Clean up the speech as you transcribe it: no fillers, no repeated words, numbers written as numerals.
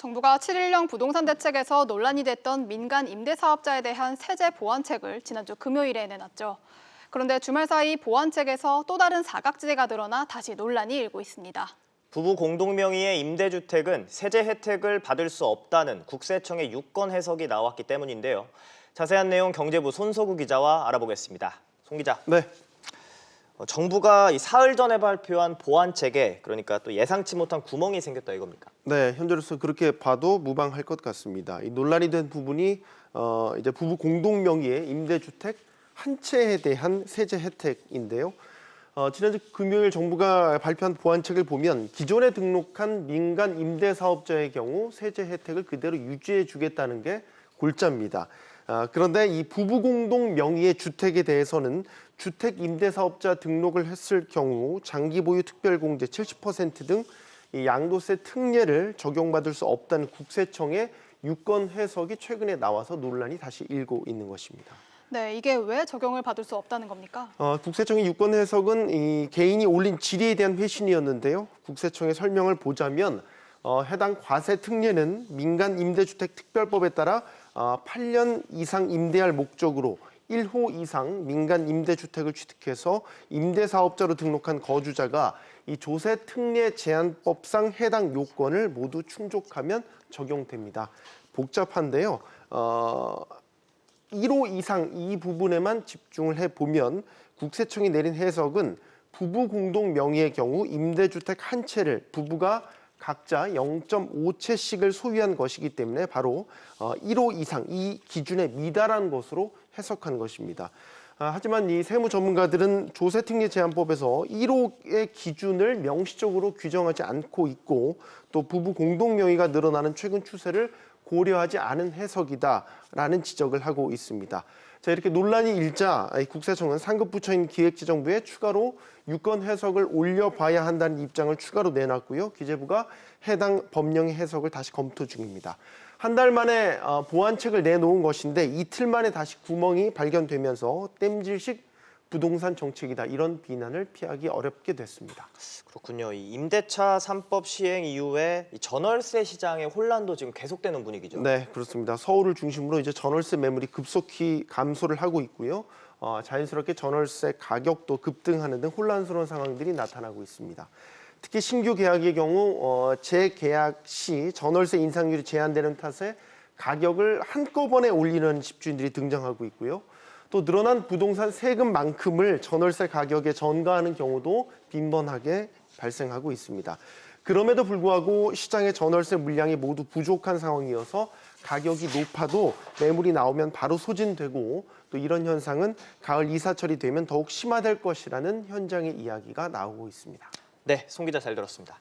정부가 7.1령 부동산 대책에서 논란이 됐던 민간 임대사업자에 대한 세제 보완책을 지난주 금요일에 내놨죠. 그런데 주말 사이 보완책에서 또 다른 사각지대가 드러나 다시 논란이 일고 있습니다. 부부 공동 명의의 임대주택은 세제 혜택을 받을 수 없다는 국세청의 유권 해석이 나왔기 때문인데요. 자세한 내용 경제부 손석우 기자와 알아보겠습니다. 송 기자. 네. 정부가 이 사흘 전에 발표한 보완책에 그러니까 또 예상치 못한 구멍이 생겼다 이겁니까? 네, 현재로서 그렇게 봐도 무방할 것 같습니다. 이 논란이 된 부분이 이제 부부 공동 명의의 임대주택 한 채에 대한 세제 혜택인데요. 지난주 금요일 정부가 발표한 보완책을 보면 기존에 등록한 민간 임대사업자의 경우 세제 혜택을 그대로 유지해 주겠다는 게 골자입니다. 그런데 이 부부 공동 명의의 주택에 대해서는 주택 임대사업자 등록을 했을 경우 장기 보유 특별공제 70% 등 이 양도세 특례를 적용받을 수 없다는 국세청의 유권 해석이 최근에 나와서 논란이 다시 일고 있는 것입니다. 네, 이게 왜 적용을 받을 수 없다는 겁니까? 국세청의 유권 해석은 이 개인이 올린 질의에 대한 회신이었는데요. 국세청의 설명을 보자면 해당 과세 특례는 민간 임대주택 특별법에 따라 8년 이상 임대할 목적으로 1호 이상 민간 임대주택을 취득해서 임대사업자로 등록한 거주자가 이 조세 특례 제한법상 해당 요건을 모두 충족하면 적용됩니다. 복잡한데요. 1호 이상 이 부분에만 집중을 해보면 국세청이 내린 해석은 부부 공동 명의의 경우 임대주택 한 채를 부부가 각자 0.5채씩을 소유한 것이기 때문에 바로 1호 이상 이 기준에 미달한 것으로 해석한 것입니다. 하지만 이 세무 전문가들은 조세특례 제한법에서 1호의 기준을 명시적으로 규정하지 않고 있고 또 부부 공동 명의가 늘어나는 최근 추세를 고려하지 않은 해석이다라는 지적을 하고 있습니다. 자, 이렇게 논란이 일자 국세청은 상급 부처인 기획재정부에 추가로 유권 해석을 올려봐야 한다는 입장을 추가로 내놨고요. 기재부가 해당 법령의 해석을 다시 검토 중입니다. 한 달 만에 보완책을 내놓은 것인데 이틀 만에 다시 구멍이 발견되면서 땜질식 부동산 정책이다 이런 비난을 피하기 어렵게 됐습니다. 그렇군요. 이 임대차 3법 시행 이후에 이 전월세 시장의 혼란도 지금 계속되는 분위기죠. 네, 그렇습니다. 서울을 중심으로 이제 전월세 매물이 급속히 감소를 하고 있고요. 자연스럽게 전월세 가격도 급등하는 등 혼란스러운 상황들이 나타나고 있습니다. 특히 신규 계약의 경우 재계약 시 전월세 인상률이 제한되는 탓에 가격을 한꺼번에 올리는 집주인들이 등장하고 있고요. 또 늘어난 부동산 세금만큼을 전월세 가격에 전가하는 경우도 빈번하게 발생하고 있습니다. 그럼에도 불구하고 시장의 전월세 물량이 모두 부족한 상황이어서 가격이 높아도 매물이 나오면 바로 소진되고 또 이런 현상은 가을 이사철이 되면 더욱 심화될 것이라는 현장의 이야기가 나오고 있습니다. 네, 송 기자 잘 들었습니다.